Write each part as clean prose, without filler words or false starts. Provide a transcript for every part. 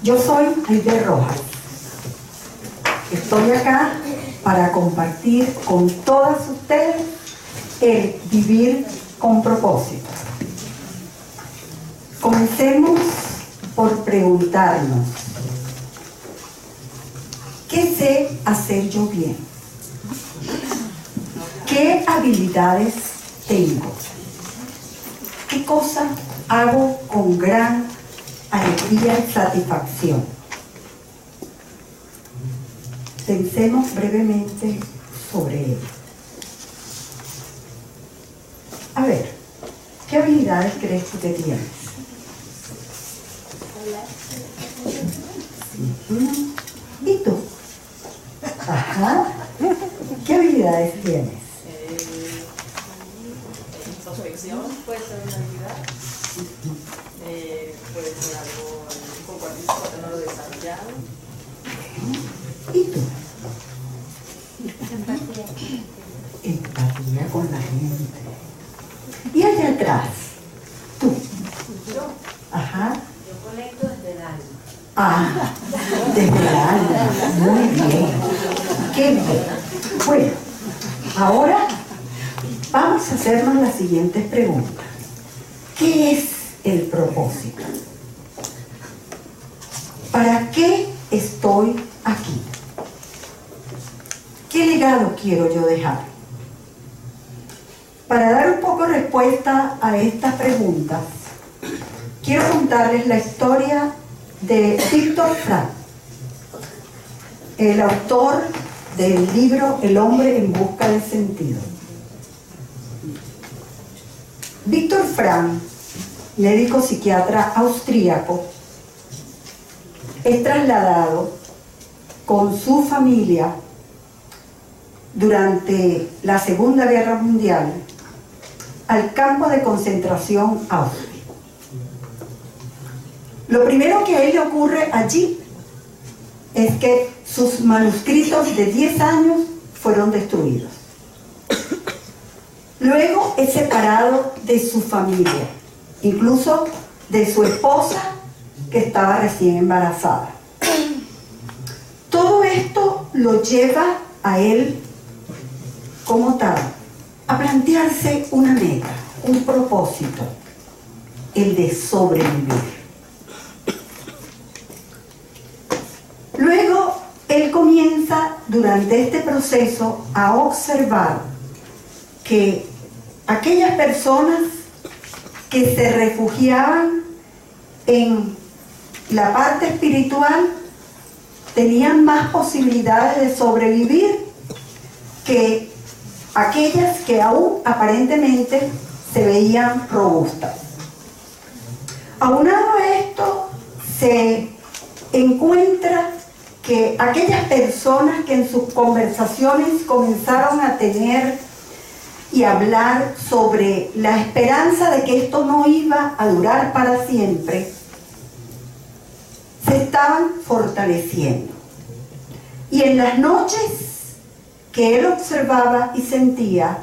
Yo soy Aide Rojas. Estoy acá para compartir con todas ustedes el vivir con propósito. Comencemos por preguntarnos, ¿qué sé hacer yo bien? ¿Qué habilidades tengo? ¿Qué cosas hago con gran alegría y satisfacción? Pensemos brevemente sobre ello. A ver, ¿qué habilidades crees tú que tienes? ¿Y tú? Ajá. ¿Qué habilidades tienes? Introspección puede ser una habilidad. Puede ser algo un poco artístico, no lo desarrollado. ¿Y tú? Empatía. Empatía con la gente. ¿Y allá atrás? ¿Tú? Yo Ajá. conecto desde el alma. Ah, desde el alma. Muy bien. Qué bien. Bueno, ahora vamos a hacernos las siguientes preguntas. ¿Qué es el propósito? ¿Para qué estoy aquí? ¿Qué legado quiero yo dejar? Para dar un poco respuesta a estas preguntas, quiero contarles la historia de Viktor Frankl, el autor del libro El hombre en busca de sentido. Viktor Frankl, médico psiquiatra austríaco, es trasladado con su familia durante la Segunda Guerra Mundial al campo de concentración Auschwitz. Lo primero que a él le ocurre allí es que sus manuscritos de 10 años fueron destruidos. Luego es separado de su familia, incluso de su esposa que estaba recién embarazada. Todo esto lo lleva a él como tal a plantearse una meta, un propósito, el de sobrevivir. Luego, él comienza durante este proceso a observar que aquellas personas que se refugiaban en la parte espiritual tenían más posibilidades de sobrevivir que aquellas que aún aparentemente se veían robustas. Aunado a esto, se encuentra que aquellas personas que en sus conversaciones comenzaron a tener y hablar sobre la esperanza de que esto no iba a durar para siempre, se estaban fortaleciendo. Y en las noches que él observaba y sentía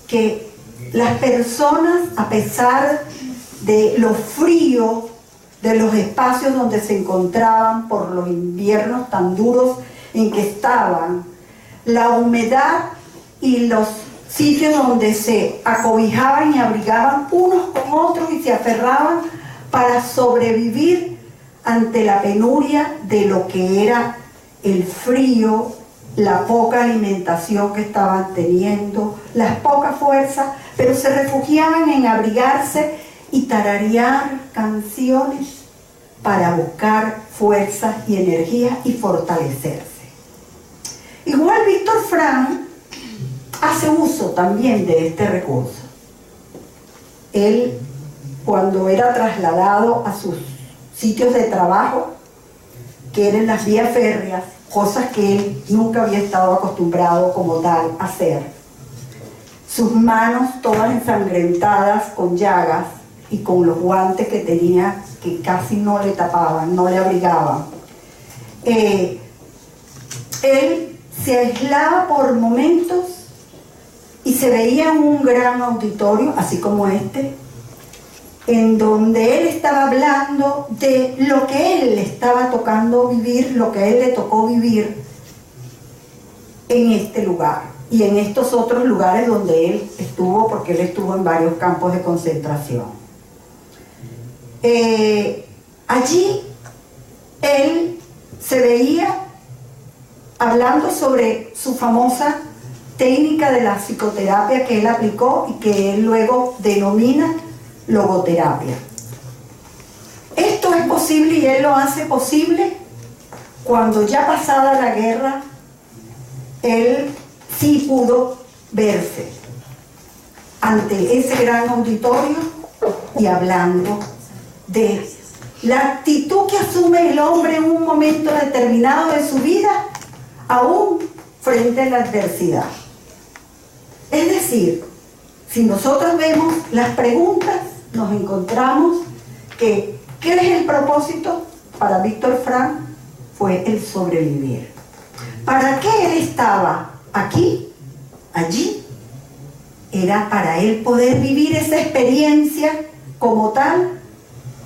que las personas, a pesar de lo frío de los espacios donde se encontraban por los inviernos tan duros en que estaban, la humedad y los sitios donde se acobijaban y abrigaban unos con otros y se aferraban para sobrevivir ante la penuria de lo que era el frío, la poca alimentación que estaban teniendo, las pocas fuerzas, pero se refugiaban en abrigarse y tararear canciones para buscar fuerzas y energías y fortalecerse. Igual Viktor Frankl hace uso también de este recurso. Él, cuando era trasladado a sus sitios de trabajo, que eran las vías férreas, cosas que él nunca había estado acostumbrado como tal a hacer, sus manos todas ensangrentadas con llagas y con los guantes que tenía que casi no le tapaban, no le abrigaban. Él se aislaba por momentos y se veía en un gran auditorio, así como este, en donde él estaba hablando de lo que él le estaba tocando vivir, lo que a él le tocó vivir en este lugar y en estos otros lugares donde él estuvo, porque él estuvo en varios campos de concentración. Allí él se veía hablando sobre su famosa técnica de la psicoterapia que él aplicó y que él luego denomina logoterapia. Esto es posible y él lo hace posible cuando ya pasada la guerra, él sí pudo verse ante ese gran auditorio y hablando de la actitud que asume el hombre en un momento determinado de su vida, aún frente a la adversidad. Es decir, si nosotros vemos las preguntas, nos encontramos que ¿qué es el propósito? Para Víctor Frank fue el sobrevivir. ¿Para qué él estaba aquí, allí? Era para él poder vivir esa experiencia como tal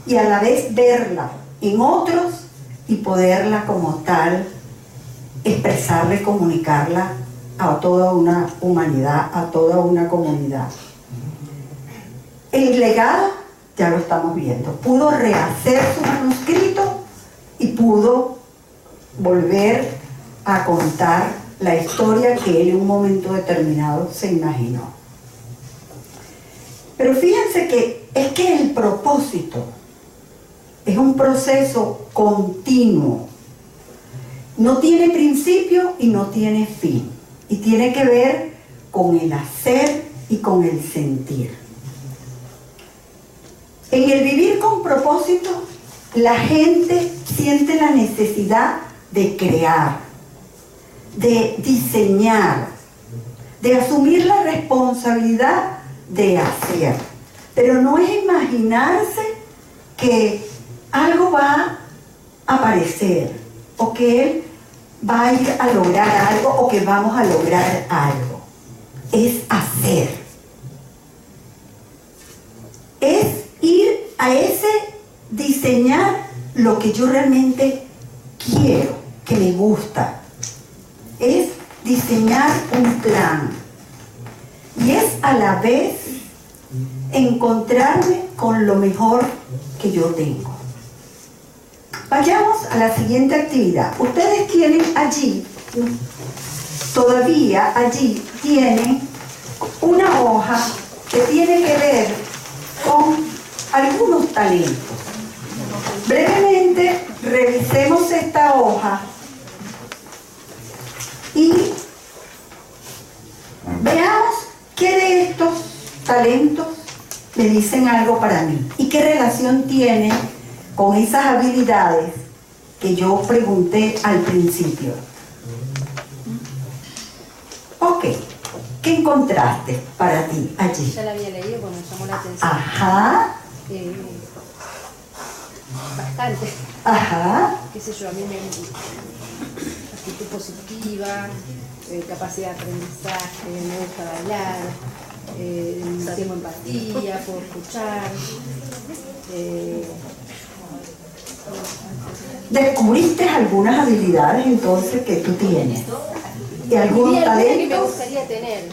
y a la vez verla en otros y poderla como tal expresarla y comunicarla a toda una humanidad, a toda una comunidad. El legado, ya lo estamos viendo, pudo rehacer su manuscrito y pudo volver a contar la historia que él en un momento determinado se imaginó. Pero fíjense que es que el propósito es un proceso continuo. No tiene principio y no tiene fin. Y tiene que ver con el hacer y con el sentir. En el vivir con propósito, la gente siente la necesidad de crear, de diseñar, de asumir la responsabilidad de hacer. Pero no es imaginarse que algo va a aparecer o que él va a ir a lograr algo o que vamos a lograr algo. Es hacer. Es ir a ese diseñar lo que yo realmente quiero, que me gusta. Es diseñar un plan. Y es a la vez encontrarme con lo mejor que yo tengo. Vayamos a la siguiente actividad. Ustedes tienen allí, todavía allí tienen una hoja que tiene que ver con algunos talentos. Brevemente revisemos esta hoja y veamos qué de estos talentos me dicen algo para mí y qué relación tiene con esas habilidades que yo pregunté al principio. Ok, ¿qué encontraste para ti allí? Ya la había leído cuando me llamó la atención. Ajá, Bastante. ajá, Qué sé yo, a mí me actitud positiva, capacidad de aprendizaje, me gusta bailar, tengo empatía, puedo escuchar. ¿Descubriste algunas habilidades entonces que tú tienes? ¿Y algún que me talento? gustaría tener.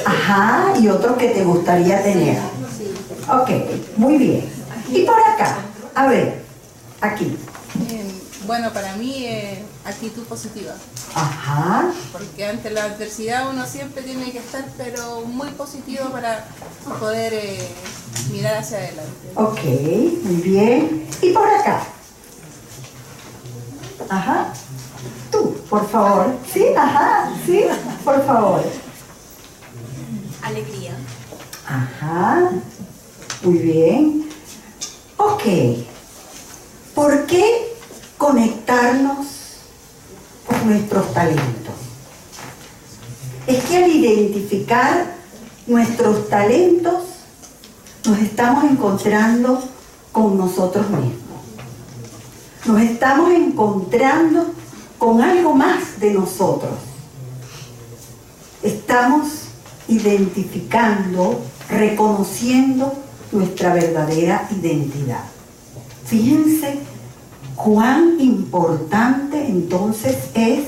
Ajá, y otro que te gustaría tener. Sí. Ok, muy bien. Y por acá, a ver, aquí. Bueno, para mí actitud positiva, Ajá, porque ante la adversidad uno siempre tiene que estar pero muy positivo para poder mirar hacia adelante. ok, muy bien. Y por acá. Ajá. Tú, por favor. Sí, ajá, sí, por favor. Alegría. Ajá, muy bien. Ok, ¿por qué conectarnos con nuestros talentos? Es que al identificar nuestros talentos nos estamos encontrando con nosotros mismos. Nos estamos encontrando con algo más de nosotros. Estamos identificando, reconociendo nuestra verdadera identidad. Fíjense cuán importante entonces es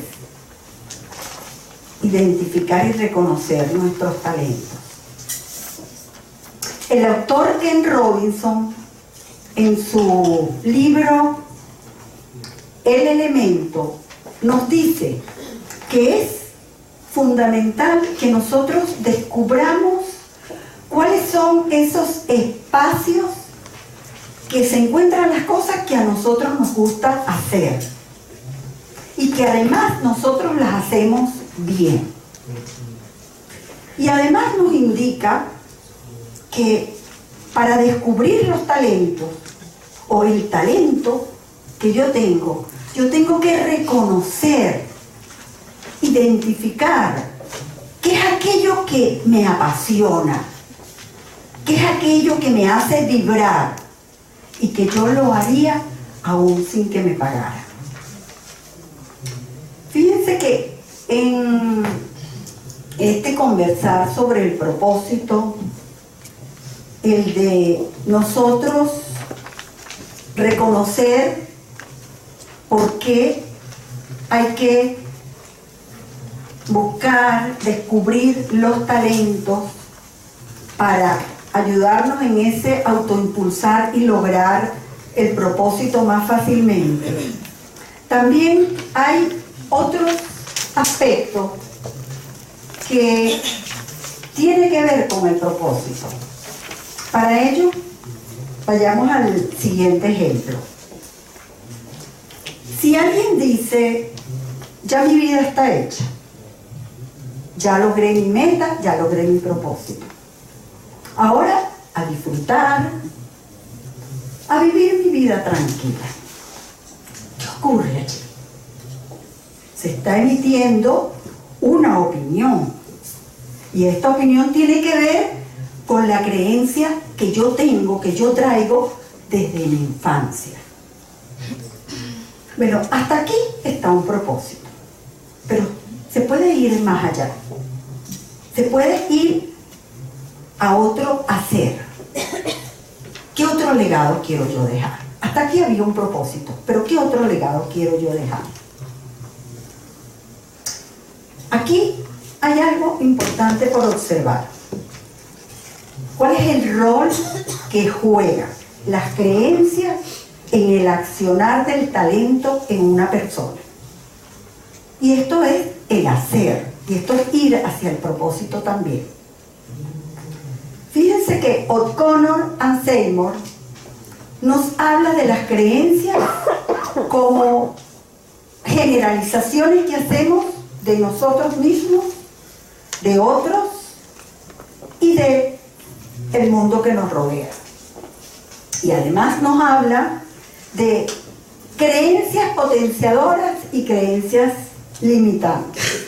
identificar y reconocer nuestros talentos. El autor Ken Robinson, en su libro El Elemento, nos dice que es fundamental que nosotros descubramos cuáles son esos espacios que se encuentran las cosas que a nosotros nos gusta hacer y que además nosotros las hacemos bien. Y además nos indica que para descubrir los talentos o el talento que yo tengo que reconocer, identificar qué es aquello que me apasiona, qué es aquello que me hace vibrar y que yo lo haría aún sin que me pagara. Fíjense que en este conversar sobre el propósito, el de nosotros reconocer por qué hay que buscar, descubrir los talentos para ayudarnos en ese autoimpulsar y lograr el propósito más fácilmente. También hay otros aspectos que tienen que ver con el propósito. Para ello, vayamos al siguiente ejemplo. Si alguien dice, ya mi vida está hecha, ya logré mi meta, ya logré mi propósito, ahora a disfrutar, a vivir mi vida tranquila. ¿Qué ocurre allí? Se está emitiendo una opinión, y esta opinión tiene que ver con la creencia que yo tengo, que yo traigo desde mi infancia. Bueno, hasta aquí está un propósito, pero se puede ir más allá. Se puede ir a otro hacer. ¿Qué otro legado quiero yo dejar? Hasta aquí había un propósito, pero ¿qué otro legado quiero yo dejar? Aquí hay algo importante por observar. ¿Cuál es el rol que juegan las creencias en el accionar del talento en una persona? Y esto es el hacer, y esto es ir hacia el propósito también. Fíjense que O'Connor and Seymour nos habla de las creencias como generalizaciones que hacemos de nosotros mismos, de otros y de el mundo que nos rodea. Y además nos habla de creencias potenciadoras y creencias limitantes.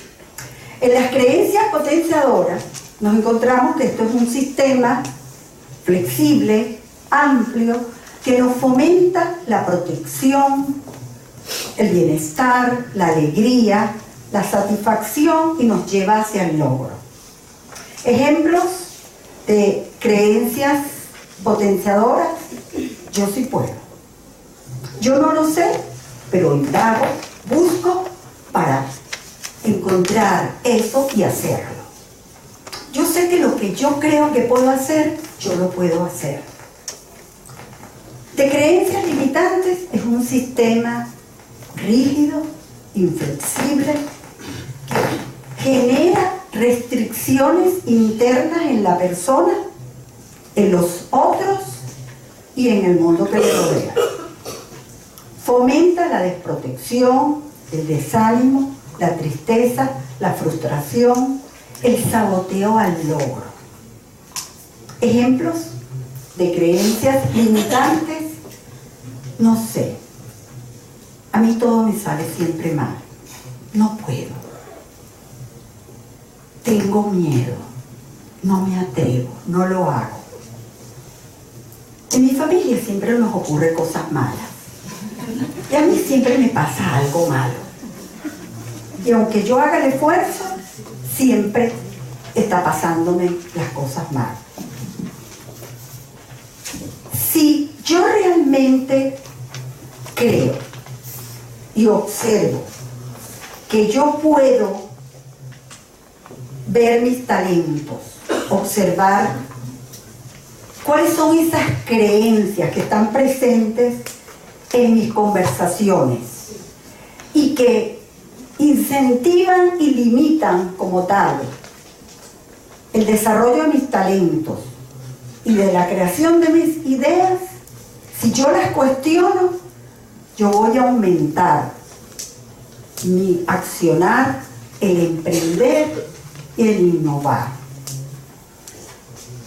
En las creencias potenciadoras nos encontramos que esto es un sistema flexible, amplio, que nos fomenta la protección, el bienestar, la alegría, la satisfacción y nos lleva hacia el logro. Ejemplos de creencias potenciadoras: yo sí puedo. Yo no lo sé, pero indago, busco para encontrar eso y hacerlo. Yo sé que lo que yo creo que puedo hacer, yo lo puedo hacer. De creencias limitantes es un sistema rígido, inflexible, que genera restricciones internas en la persona, en los otros y en el mundo que le rodea. Fomenta la desprotección, el desánimo, la tristeza, la frustración, el saboteo al logro. Ejemplos de creencias limitantes: no sé, a mí todo me sale siempre mal, no puedo, tengo miedo, no me atrevo, no lo hago. En mi familia siempre nos ocurre cosas malas y a mí siempre me pasa algo malo, y aunque yo haga el esfuerzo, siempre está pasándome las cosas malas. Si yo realmente creo y observo que yo puedo ver mis talentos, observar cuáles son esas creencias que están presentes en mis conversaciones y que incentivan y limitan como tal el desarrollo de mis talentos y de la creación de mis ideas, si yo las cuestiono, yo voy a aumentar mi accionar, el emprender y el innovar.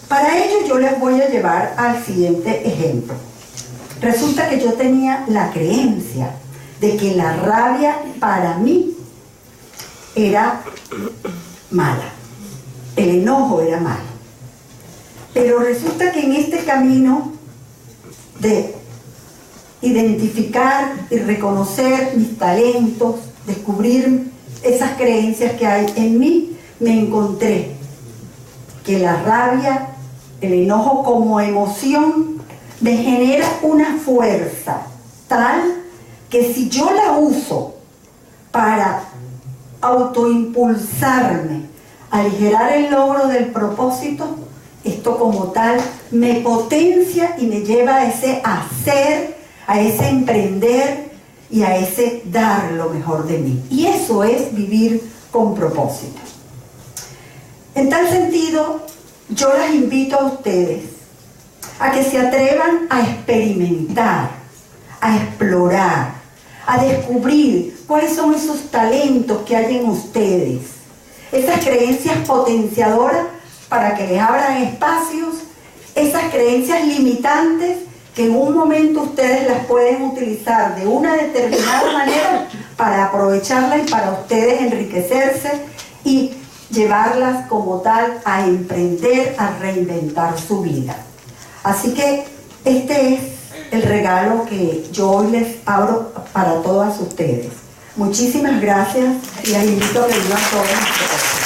Para ello yo les voy a llevar al siguiente ejemplo. Resulta que yo tenía la creencia de que la rabia para mí era mala, el enojo era malo. Pero resulta que en este camino de identificar y reconocer mis talentos, descubrir esas creencias que hay en mí, me encontré que la rabia, el enojo como emoción, me genera una fuerza tal que si yo la uso para autoimpulsarme, aligerar el logro del propósito, esto como tal me potencia y me lleva a ese hacer, a ese emprender y a ese dar lo mejor de mí. Y eso es vivir con propósito. En tal sentido, yo las invito a ustedes a que se atrevan a experimentar, a explorar, a descubrir cuáles son esos talentos que hay en ustedes, esas creencias potenciadoras para que les abran espacios, esas creencias limitantes que en un momento ustedes las pueden utilizar de una determinada manera para aprovecharlas y para ustedes enriquecerse y llevarlas como tal a emprender, a reinventar su vida. Así que este es el regalo que yo hoy les abro para todas ustedes. Muchísimas gracias y les invito a que vivan todos ustedes.